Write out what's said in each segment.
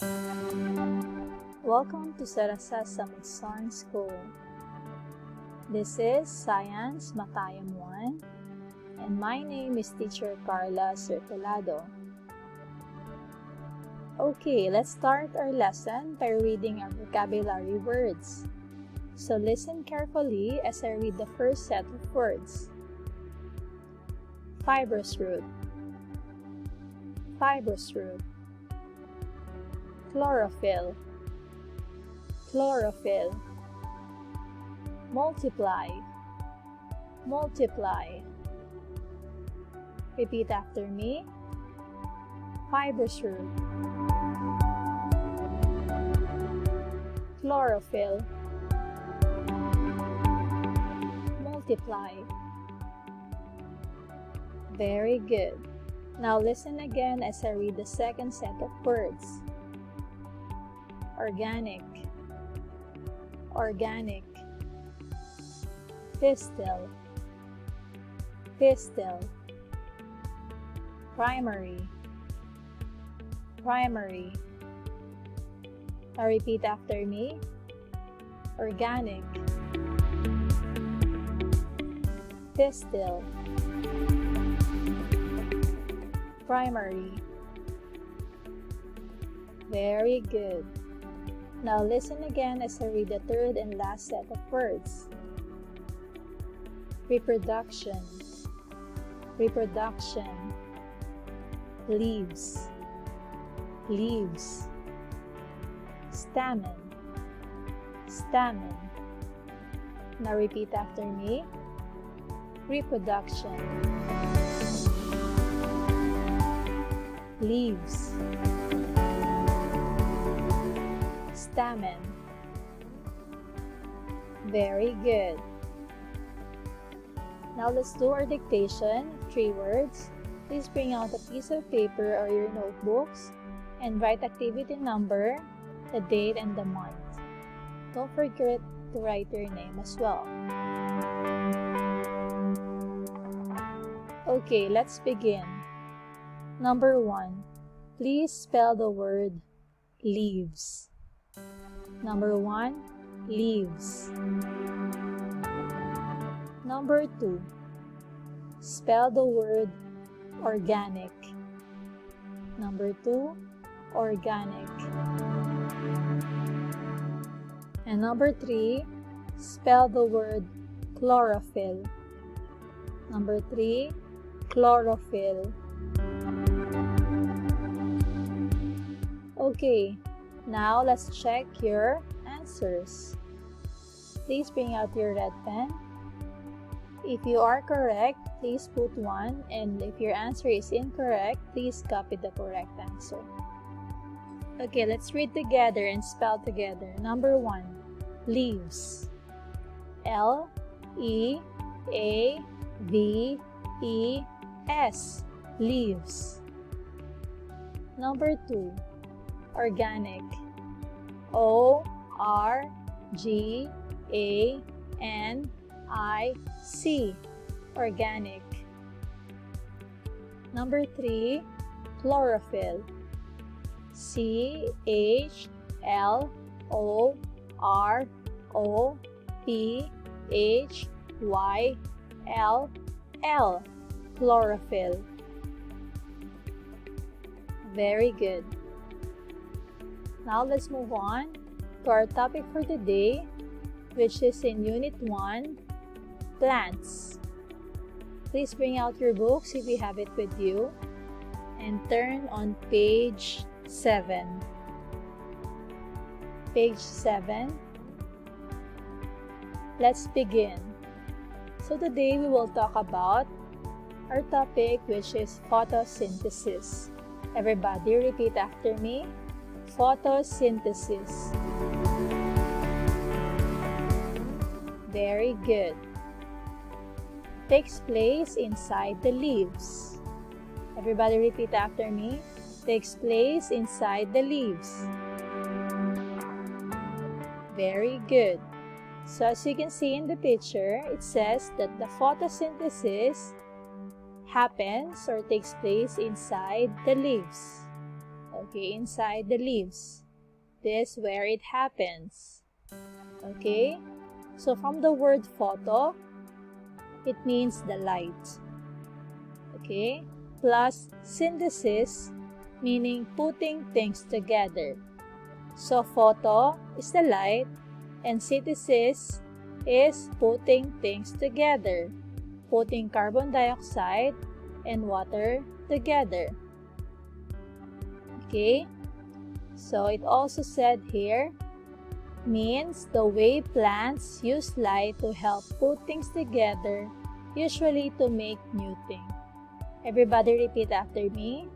Welcome to Sarasa Samudsan School. This is Science Matayam 1, and my name is Teacher Carla Circulado. Okay, let's start our lesson by reading our vocabulary words. So listen carefully as I read the first set of words. Fibrous root, fibrous root. Chlorophyll, chlorophyll. Multiply, multiply. Repeat after me. Fibrous root, chlorophyll, multiply. Very good. Now listen again as I read the second set of words. Organic, organic. Pistil, pistil. Primary, primary. Now repeat after me. Organic, pistil, primary. Very good. Now listen again as I read the third and last set of words. Reproduction, reproduction. Leaves, leaves. Stamen, stamen. Now repeat after me. Reproduction, leaves, stamen. Very good. Now let's do our dictation, 3 words. Please bring out a piece of paper or your notebooks and write activity number, the date, and the month. Don't forget to write your name as well. Okay, let's begin. Number 1. Please spell the word leaves. Number 1. Leaves. Number 2. Spell the word organic. Number 2. Organic. And number 3. Spell the word chlorophyll. Number 3. Chlorophyll. Okay, now let's check your answers. Please bring out your red pen. If you are correct, please put 1, and if your answer is incorrect, please copy the correct answer. Okay, let's read together and spell together. Number 1, leaves. L-E-A-V-E-S, leaves. Number 2, organic. O-R-G-A-N-I-C, organic. Number 3, chlorophyll. C-H-L-O-R-O-P-H-Y-L-L, chlorophyll. Very good. Now let's move on to our topic for today, which is in Unit 1, Plants. Please bring out your books if you have it with you and turn on page 7. Page 7. Let's begin. So today we will talk about our topic, which is photosynthesis. Everybody repeat after me. Photosynthesis. Very good. Takes place inside the leaves. Everybody repeat after me. Takes place inside the leaves. Very good. So as you can see in the picture, it says that the photosynthesis happens or takes place inside the leaves. Okay, inside the leaves. This is where it happens. Okay, so from the word photo, it means the light. Okay, plus synthesis, meaning putting things together. So photo is the light and synthesis is putting things together, putting carbon dioxide and water together. Okay, so it also said here, means the way plants use light to help put things together, usually to make new things. Everybody repeat after me.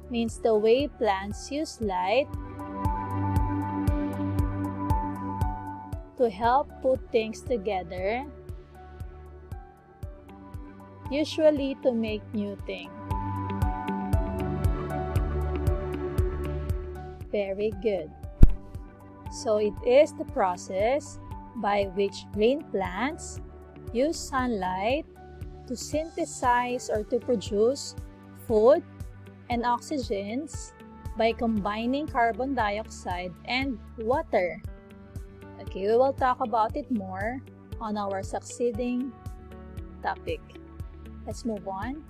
Means the way plants use light to help put things together, usually to make new things. Very good. So it is the process by which green plants use sunlight to synthesize or to produce food and oxygens by combining carbon dioxide and water. Okay, we will talk about it more on our succeeding topic. Let's move on.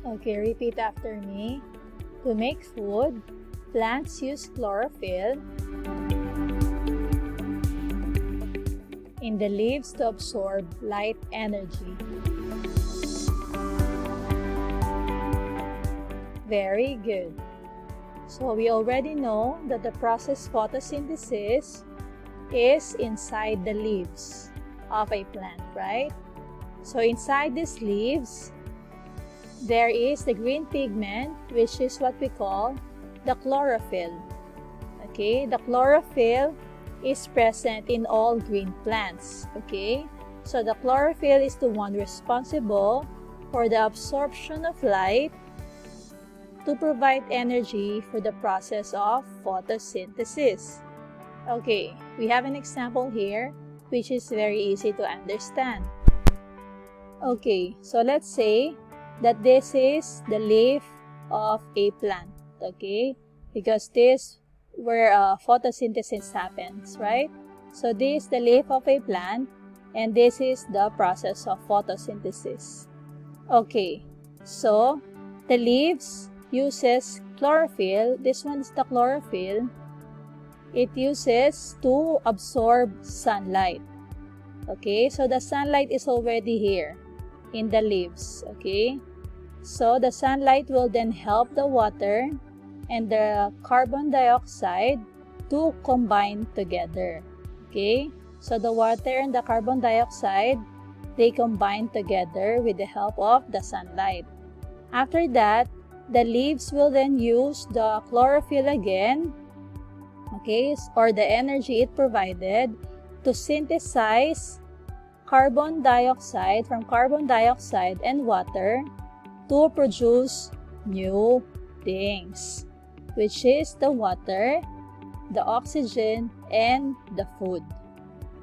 Okay, repeat after me. To make food, plants use chlorophyll in the leaves to absorb light energy. Very good. So we already know that the process photosynthesis is inside the leaves of a plant, right? So inside these leaves, there is the green pigment, which is what we call the chlorophyll. Okay, the chlorophyll is present in all green plants. Okay, so the chlorophyll is the one responsible for the absorption of light to provide energy for the process of photosynthesis. Okay, we have an example here, which is very easy to understand. Okay, so let's say that this is the leaf of a plant, okay? Because this where photosynthesis happens, right? So this is the leaf of a plant and this is the process of photosynthesis. Okay, so the leaves uses chlorophyll. This one is the chlorophyll. It uses to absorb sunlight. Okay, so the sunlight is already here in the leaves. Okay, so the sunlight will then help the water and the carbon dioxide to combine together. Okay, so the water and the carbon dioxide, they combine together with the help of the sunlight. After that, the leaves will then use the chlorophyll again, okay, or the energy it provided to synthesize carbon dioxide from carbon dioxide and water to produce new things, which is the water, the oxygen, and the food.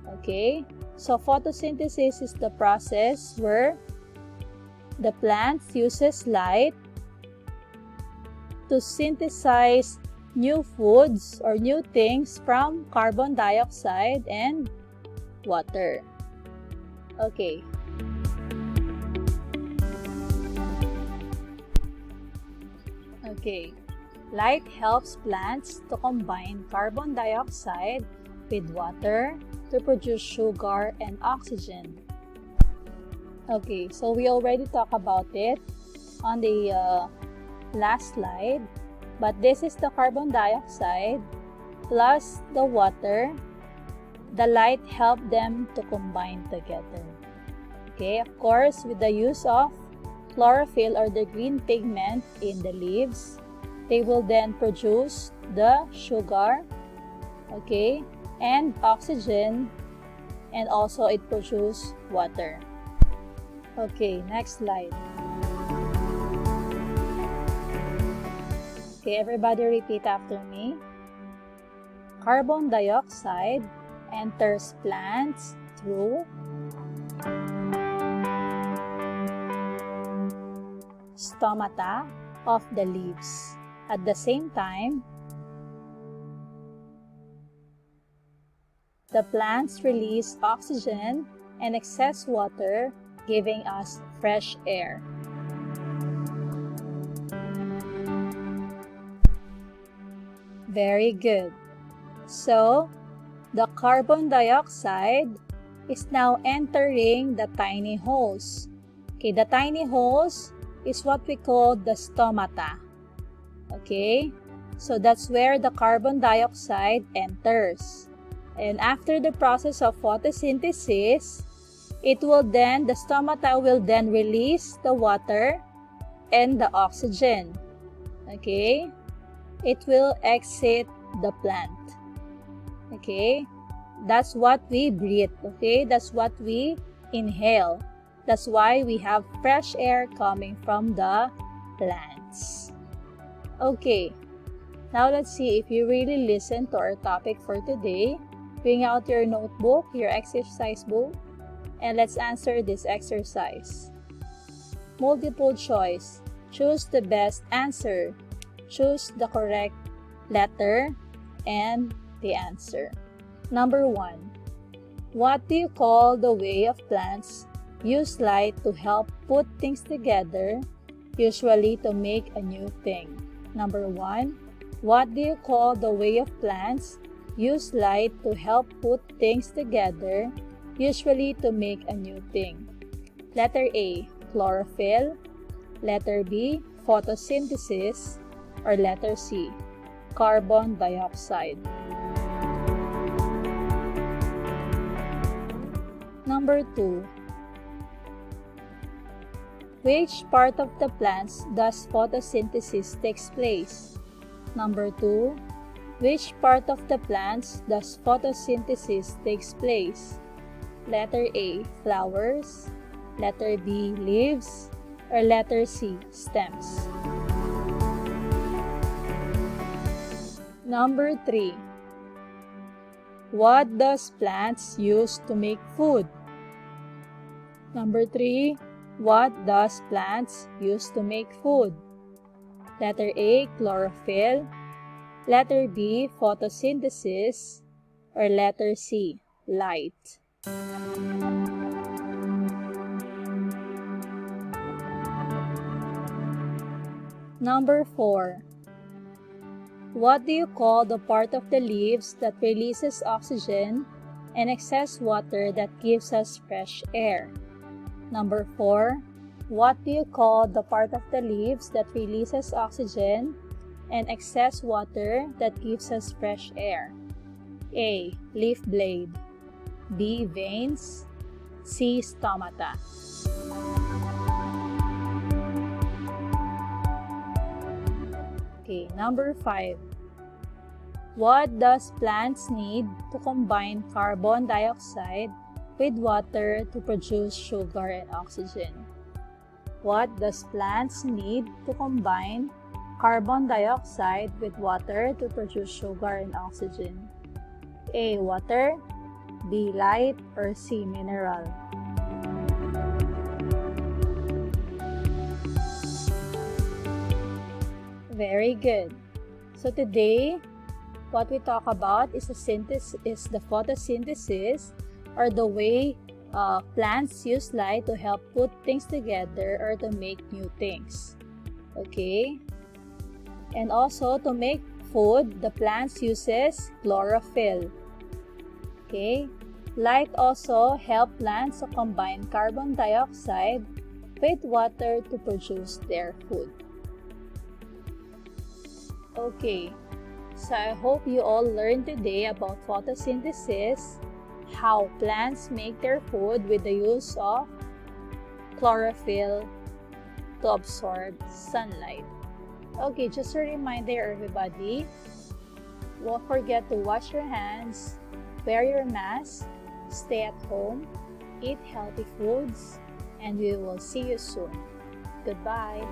Okay, so photosynthesis is the process where the plant uses light to synthesize new foods or new things from carbon dioxide and water. Okay. Okay. Light helps plants to combine carbon dioxide with water to produce sugar and oxygen. Okay, so we already talked about it on the last slide, but this is the carbon dioxide plus the water. The light helped them to combine together. Okay, of course, with the use of chlorophyll or the green pigment in the leaves, they will then produce the sugar, okay, and oxygen, and also it produces water. Okay, next slide. Okay, everybody repeat after me. Carbon dioxide enters plants through stomata of the leaves. At the same time, the plants release oxygen and excess water, giving us fresh air. Very good. So, the carbon dioxide is now entering the tiny holes. Okay, the tiny holes is what we call the stomata. Okay, so that's where the carbon dioxide enters. And after the process of photosynthesis, the stomata will then release the water and the oxygen. Okay, it will exit the plant. Okay, that's what we breathe. Okay, that's what we inhale. That's why we have fresh air coming from the plants. Okay, now let's see if you really listen to our topic for today. Bring out your notebook, your exercise book, and let's answer this exercise. Multiple choice. Choose the best answer. Choose the correct letter and the answer. Number 1. What do you call the way of plants use light to help put things together, usually to make a new thing? Number 1. What do you call the way of plants use light to help put things together, usually to make a new thing? Letter A, chlorophyll. Letter B, photosynthesis. Or letter C, carbon dioxide. Number 2. Which part of the plants does photosynthesis takes place? Number 2. Which part of the plants does photosynthesis takes place? Letter A, flowers. Letter B, leaves. Or letter C, stems. Number 3. What does plants use to make food? Number 3. What does plants use to make food? Letter A, chlorophyll. Letter B, photosynthesis. Or letter C, light. Number 4. What do you call the part of the leaves that releases oxygen and excess water that gives us fresh air? Number 4. What do you call the part of the leaves that releases oxygen and excess water that gives us fresh air? A, leaf blade. B, veins. C, stomata. Okay, number 5. What does plants need to combine carbon dioxide with water to produce sugar and oxygen? What does plants need to combine carbon dioxide with water to produce sugar and oxygen? A, water. B, light. Or C, mineral. Very good. So today, what we talk about is the photosynthesis, or the way plants use light to help put things together or to make new things. Okay? And also, to make food, the plants uses chlorophyll. Okay? Light also help plants to combine carbon dioxide with water to produce their food. Okay, so I hope you all learned today about photosynthesis, how plants make their food with the use of chlorophyll to absorb sunlight. Okay, just a reminder everybody, don't forget to wash your hands, wear your mask, stay at home, eat healthy foods, and we will see you soon. Goodbye.